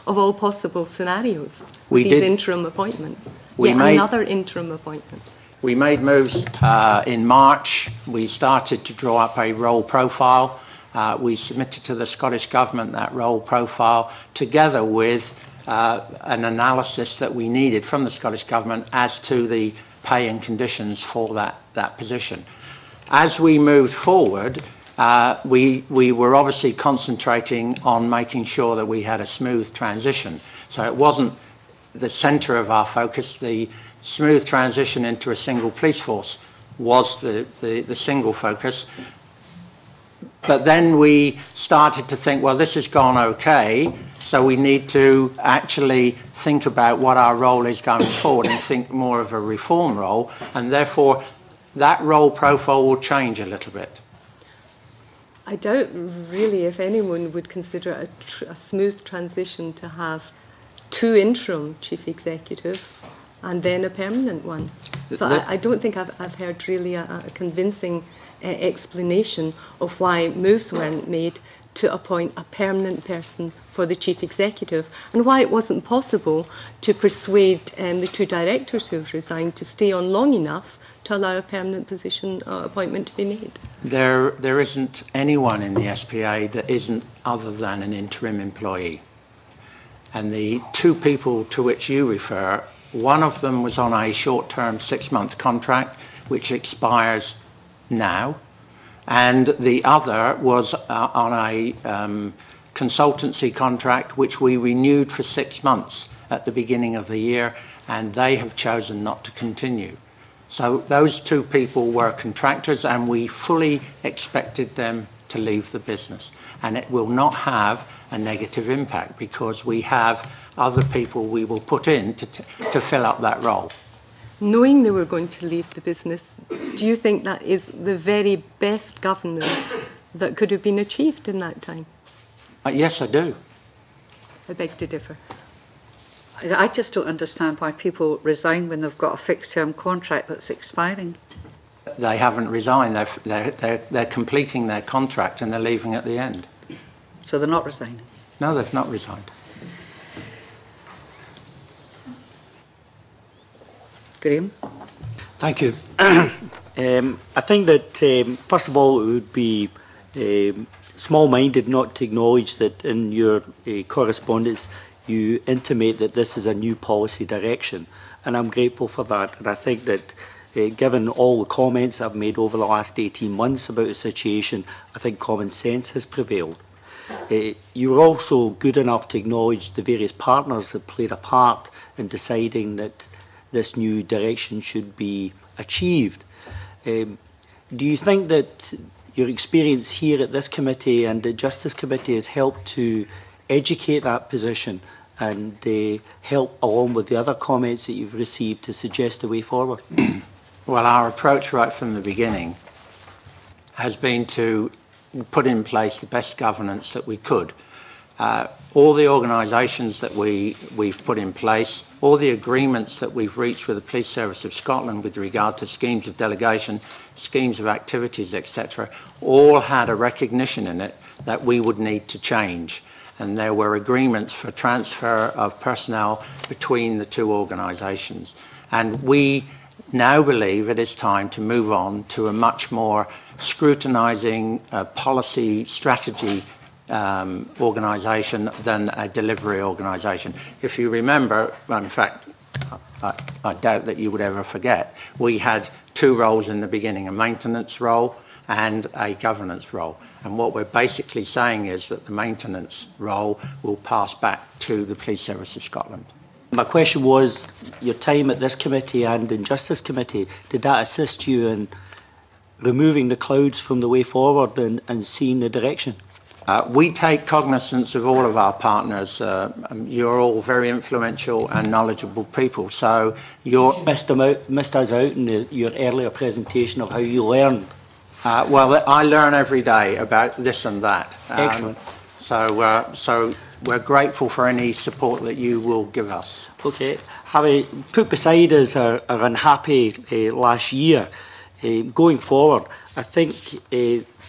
of all possible scenarios with these interim appointments. Another interim appointment. We made moves in March. We started to draw up a role profile. We submitted to the Scottish Government that role profile together with an analysis that we needed from the Scottish Government as to the pay and conditions for that position. As we moved forward, we were obviously concentrating on making sure that we had a smooth transition. So it wasn't the centre of our focus. The smooth transition into a single police force was the single focus. But then we started to think, well, this has gone okay, so we need to actually think about what our role is going forward and think more of a reform role, and therefore that role profile will change a little bit. I doubt really if anyone would consider a smooth transition to have 2 interim chief executives and then a permanent one. So I don't think I've heard really a convincing explanation of why moves weren't made to appoint a permanent person for the chief executive, and why it wasn't possible to persuade the 2 directors who have resigned to stay on long enough to allow a permanent position appointment to be made. There isn't anyone in the SPA that isn't other than an interim employee. And the 2 people to which you refer, one of them was on a short-term 6-month contract, which expires now, and the other was on a consultancy contract, which we renewed for 6 months at the beginning of the year, and they have chosen not to continue. So those two people were contractors, and we fully expected them to leave the business. And it will not have a negative impact because we have other people we will put in to fill up that role. Knowing they were going to leave the business, do you think that is the very best governance that could have been achieved in that time? Yes, I do. I beg to differ. I just don't understand why people resign when they've got a fixed-term contract that's expiring. They haven't resigned. They're completing their contract and they're leaving at the end. So they're not resigning? No, they've not resigned. Graham? Thank you. I think that, first of all, it would be small-minded not to acknowledge that in your correspondence you intimate that this is a new policy direction, and I'm grateful for that. And I think that given all the comments I've made over the last 18 months about the situation, I think common sense has prevailed. You were also good enough to acknowledge the various partners that played a part in deciding that this new direction should be achieved. Do you think that your experience here at this committee and the Justice Committee has helped to educate that position and help, along with the other comments that you've received, to suggest a way forward? Well, our approach right from the beginning has been to put in place the best governance that we could. All the organisations that we've put in place, all the agreements that we've reached with the Police Service of Scotland with regard to schemes of delegation, schemes of activities, etc., all had a recognition in it that we would need to change. And there were agreements for transfer of personnel between the two organisations. And we now believe it is time to move on to a much more scrutinising policy strategy organisation than a delivery organisation. If you remember, in fact, I doubt that you would ever forget, we had two roles in the beginning, a maintenance role and a governance role. And what we're basically saying is that the maintenance role will pass back to the Police Service of Scotland. My question was, your time at this committee and in Justice Committee, did that assist you in removing the clouds from the way forward and seeing the direction? We take cognizance of all of our partners. You're all very influential and knowledgeable people, so you're... Missed us out in your earlier presentation of how you learned. Well, I learn every day about this and that. Excellent. So we're grateful for any support that you will give us. Okay. Having put beside us our unhappy last year, going forward, I think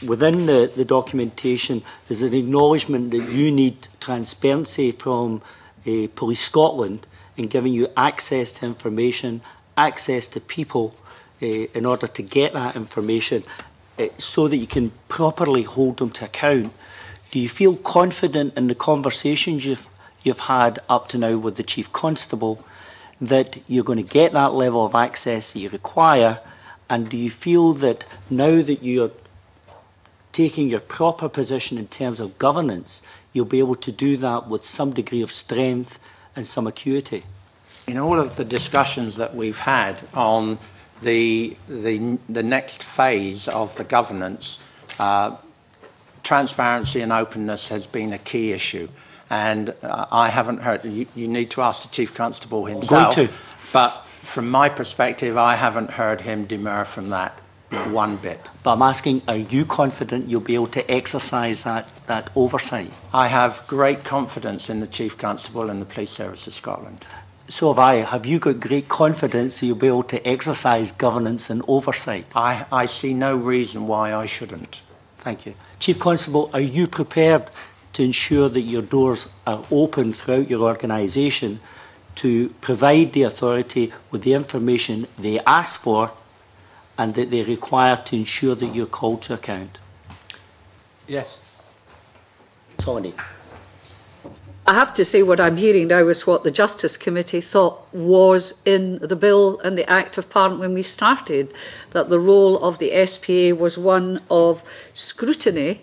within the documentation there's an acknowledgement that you need transparency from Police Scotland in giving you access to information, access to people in order to get that information so that you can properly hold them to account. Do you feel confident in the conversations you've had up to now with the Chief Constable that you're going to get that level of access that you require? And do you feel that now that you're taking your proper position in terms of governance, you'll be able to do that with some degree of strength and some acuity? In all of the discussions that we've had on the next phase of the governance, transparency and openness has been a key issue. And I haven't heard, you need to ask the Chief Constable himself, but from my perspective, I haven't heard him demur from that one bit. But I'm asking, are you confident you'll be able to exercise that oversight? I have great confidence in the Chief Constable and the Police Service of Scotland. So have I. Have you got great confidence that you'll be able to exercise governance and oversight? I see no reason why I shouldn't. Thank you. Chief Constable, are you prepared to ensure that your doors are open throughout your organisation to provide the authority with the information they ask for and that they require to ensure that you're called to account? Yes. Tony. I have to say what I'm hearing now is what the Justice Committee thought was in the bill and the Act of Parliament when we started, that the role of the SPA was one of scrutiny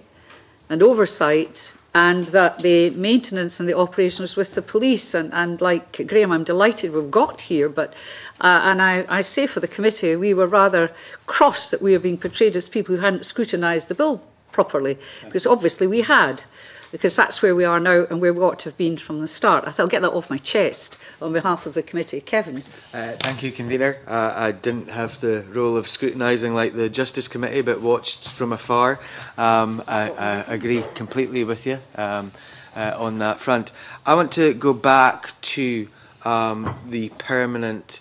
and oversight and that the maintenance and the operation was with the police. And like Graham, I'm delighted we've got here, but and I say for the committee, we were rather cross that we were being portrayed as people who hadn't scrutinised the bill properly, because obviously we had, because that's where we are now and where we ought to have been from the start. I thought I'll get that off my chest on behalf of the committee. Kevin. Thank you, Convener. I didn't have the role of scrutinising like the Justice Committee, but watched from afar. I agree completely with you on that front. I want to go back to the permanent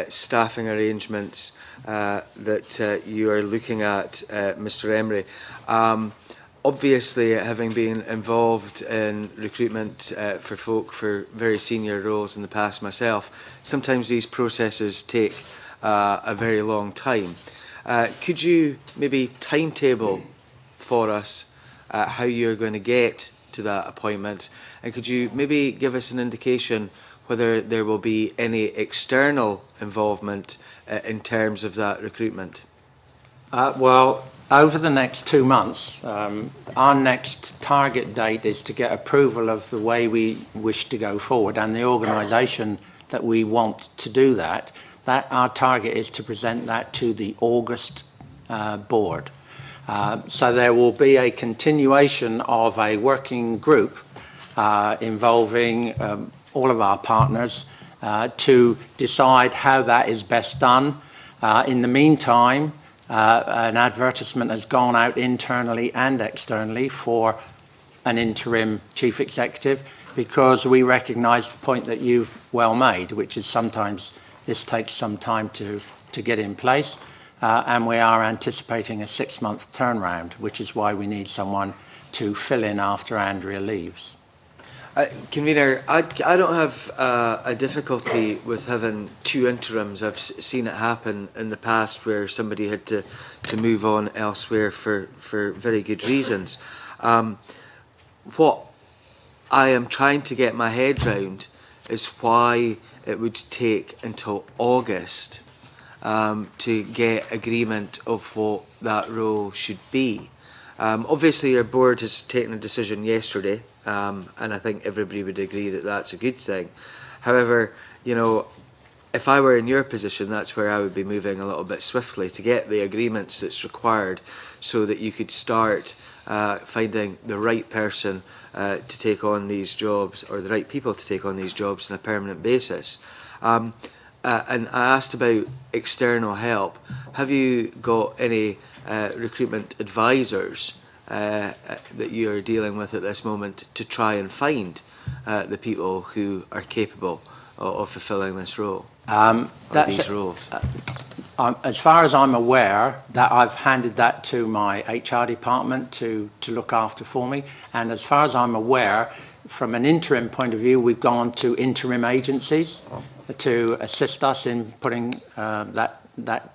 staffing arrangements that you are looking at, Mr. Emery. Obviously, having been involved in recruitment for folk for very senior roles in the past myself, sometimes these processes take a very long time. Could you maybe timetable for us how you're going to get to that appointment? And could you maybe give us an indication whether there will be any external involvement in terms of that recruitment? Well, over the next 2 months, our next target date is to get approval of the way we wish to go forward and the organisation that we want to do that. Our target is to present that to the August board. So there will be a continuation of a working group involving all of our partners to decide how that is best done. In the meantime, an advertisement has gone out internally and externally for an interim chief executive, because we recognise the point that you've well made, which is sometimes this takes some time to get in place, and we are anticipating a 6-month turnaround, which is why we need someone to fill in after Andrea leaves. Convener, I don't have a difficulty with having 2 interims. I've seen it happen in the past where somebody had to move on elsewhere for very good reasons. What I am trying to get my head round is why it would take until August to get agreement of what that role should be. Obviously, your board has taken a decision yesterday, and I think everybody would agree that that's a good thing. However, you know, if I were in your position, that's where I would be moving a little bit swiftly to get the agreements that's required so that you could start finding the right person to take on these jobs, or the right people to take on these jobs on a permanent basis. And I asked about external help. Have you got any recruitment advisors that you're dealing with at this moment to try and find the people who are capable of fulfilling this role, these roles? As far as I'm aware, that I've handed that to my HR department to look after for me, and as far as I'm aware, from an interim point of view, we've gone to interim agencies to assist us in putting that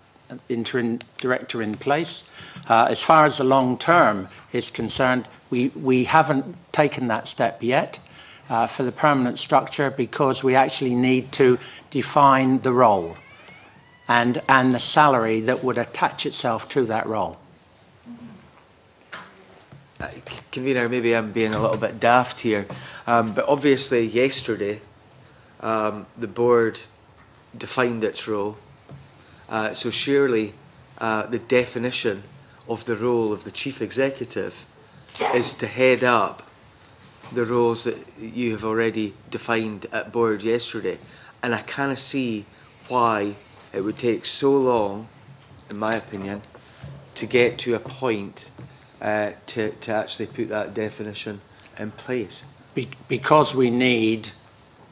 interim director in place. As far as the long term is concerned, we haven't taken that step yet for the permanent structure, because we actually need to define the role and the salary that would attach itself to that role. Convener, maybe I'm being a little bit daft here, but obviously yesterday the board defined its role. So surely the definition of the role of the chief executive is to head up the roles that you have already defined at board yesterday. And I kind of see why it would take so long, in my opinion, to get to a point to actually put that definition in place. Because we need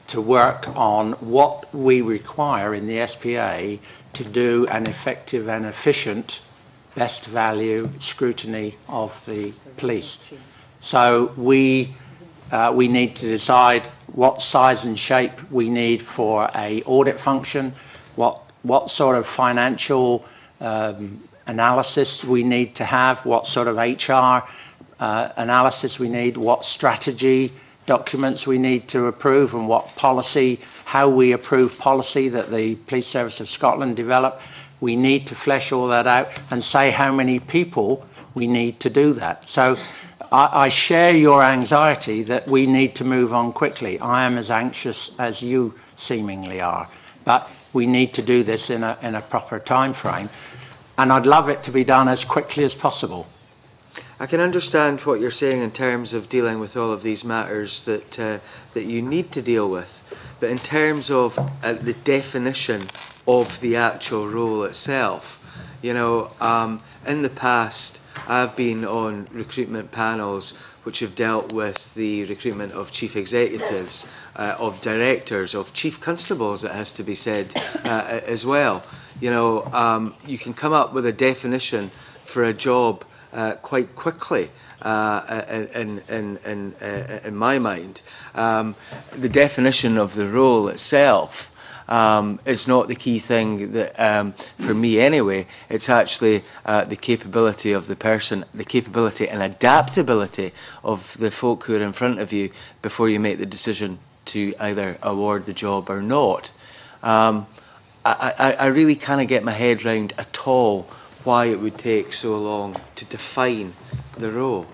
to work on what we require in the SPA to do an effective and efficient best value scrutiny of the police. So we need to decide what size and shape we need for a audit function, what sort of financial analysis we need to have, what sort of HR analysis we need, what strategy documents we need to approve, and what policy, how we approve policy that the Police Service of Scotland develop. We need to flesh all that out and say how many people we need to do that. So I share your anxiety that we need to move on quickly. I am as anxious as you seemingly are, but we need to do this in a proper time frame, and I'd love it to be done as quickly as possible. I can understand what you're saying in terms of dealing with all of these matters that that you need to deal with, but in terms of the definition of the actual role itself, you know, in the past I've been on recruitment panels which have dealt with the recruitment of chief executives, of directors, of chief constables, it has to be said, as well. You know, you can come up with a definition for a job quite quickly, in my mind. The definition of the role itself is not the key thing that, for me anyway. It's actually the capability of the person, the capability and adaptability of the folk who are in front of you before you make the decision to either award the job or not. I really can't get my head round at all why it would take so long to define the role.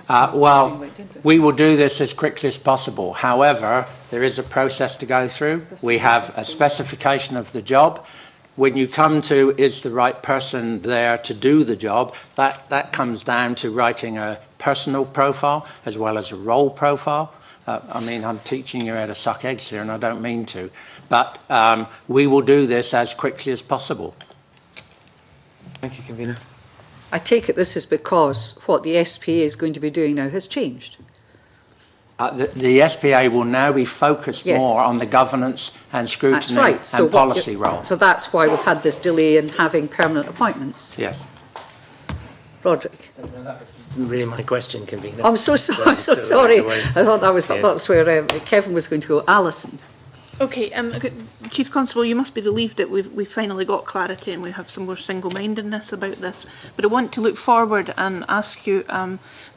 Well, we will do this as quickly as possible. However, there is a process to go through. We have a specification of the job. When you come to is the right person there to do the job, that comes down to writing a personal profile as well as a role profile. I mean, I'm teaching you how to suck eggs here, and I don't mean to. But we will do this as quickly as possible. Thank you, Convener. I take it this is because what the SPA is going to be doing now has changed. The SPA will now be focused more on the governance and scrutiny and policy role. So that's why we've had this delay in having permanent appointments. Yes. Roderick. So, no, that was really my question, Convener. I'm so sorry. So sorry. I thought that's where Kevin was going to go. Alison. Okay, Chief Constable, you must be relieved that we've finally got clarity and we have some more single-mindedness about this. But I want to look forward and ask you,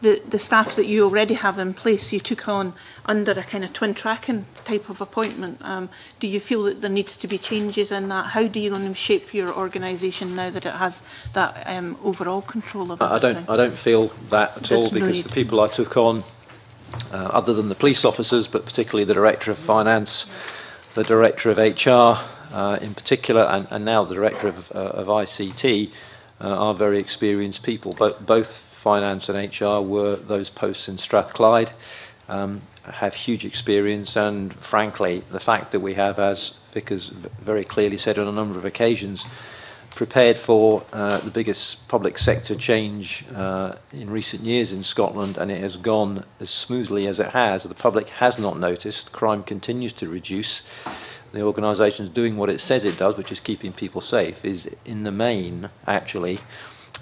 the staff that you already have in place, you took on under a kind of twin tracking type of appointment. Do you feel that there needs to be changes in that? How do you going to shape your organisation now that it has that overall control of everything? I don't feel that at all, because the people I took on, other than the police officers, but particularly the Director of Finance, the Director of HR in particular, and now the Director of ICT, are very experienced people. Both Finance and HR were those posts in Strathclyde, have huge experience, and frankly, the fact that we have, as Vickers very clearly said on a number of occasions, prepared for the biggest public sector change in recent years in Scotland, and it has gone as smoothly as it has. The public has not noticed. Crime continues to reduce. The organisation is doing what it says it does, which is keeping people safe, is in the main actually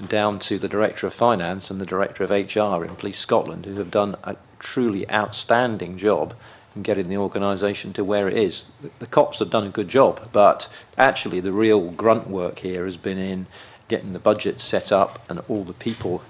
down to the Director of Finance and the Director of HR in Police Scotland, who have done a truly outstanding job in getting the organisation to where it is. The cops have done a good job, but actually the real grunt work here has been in getting the budget set up and all the people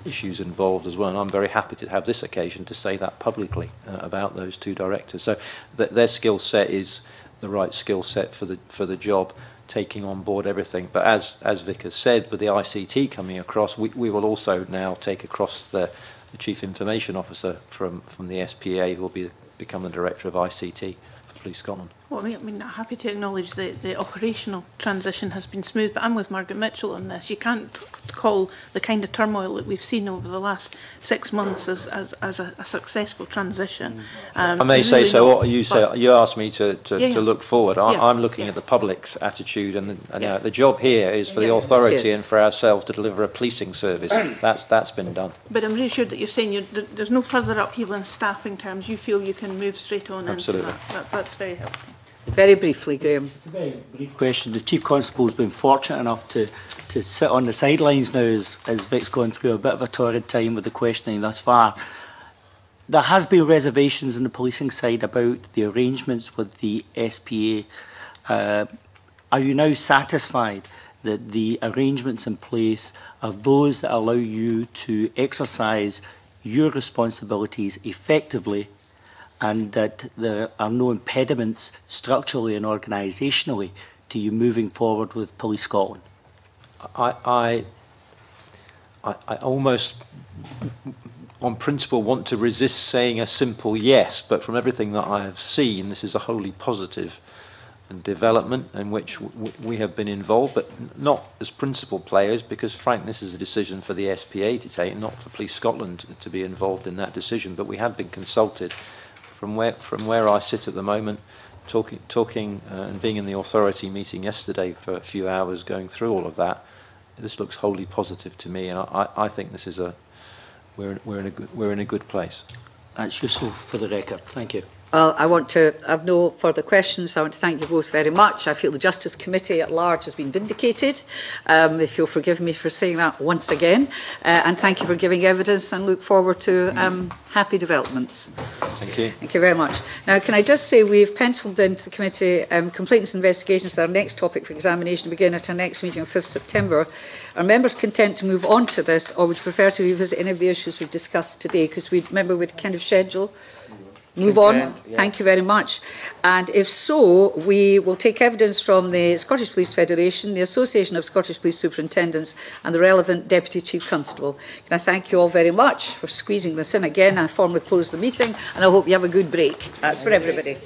issues involved as well. And I'm very happy to have this occasion to say that publicly about those two directors. So their skill set is the right skill set for the job, taking on board everything. But as Vic has said, with the ICT coming across, we will also now take across the Chief Information Officer from the SPA, who will become the Director of ICT for Police Scotland. Well, I mean, I'm happy to acknowledge the operational transition has been smooth, but I'm with Margaret Mitchell on this. You can't call the kind of turmoil that we've seen over the last 6 months as a successful transition. I may say really so. What you asked me to look forward. I'm looking at the public's attitude, and the job here is for the authority and for ourselves to deliver a policing service. That's been done. But I'm reassured that you're saying there's no further upheaval in staffing terms. You feel you can move straight on into that. That's very helpful. Very briefly, Graham. It's a very brief question. The Chief Constable has been fortunate enough to sit on the sidelines now as Vic's gone through a bit of a torrid time with the questioning thus far. There has been reservations on the policing side about the arrangements with the SPA. Are you now satisfied that the arrangements in place are those that allow you to exercise your responsibilities effectively, and that there are no impediments structurally and organisationally to you moving forward with Police Scotland? I almost, on principle, want to resist saying a simple yes, but from everything that I have seen, this is a wholly positive development in which we have been involved, but not as principal players, because, frankly, this is a decision for the SPA to take, not for Police Scotland to be involved in that decision. But we have been consulted. From where I sit at the moment, talking and being in the authority meeting yesterday for a few hours, going through all of that, this looks wholly positive to me, and I think this is we're in a good place. That's useful for the record. Thank you. Well, I have no further questions. I want to thank you both very much. I feel the Justice Committee at large has been vindicated, if you'll forgive me for saying that once again. And thank you for giving evidence, and look forward to happy developments. Thank you. Thank you very much. Now, can I just say we've penciled into the committee complaints and investigations. Our next topic for examination to begin at our next meeting on 5th September. Are members content to move on to this, or would you prefer to revisit any of the issues we've discussed today? Because we remember we'd kind of schedule. Move on. Yeah. Thank you very much. And if so, we will take evidence from the Scottish Police Federation, the Association of Scottish Police Superintendents, and the relevant Deputy Chief Constable. Can I thank you all very much for squeezing this in again? I formally close the meeting, and I hope you have a good break. That's for everybody.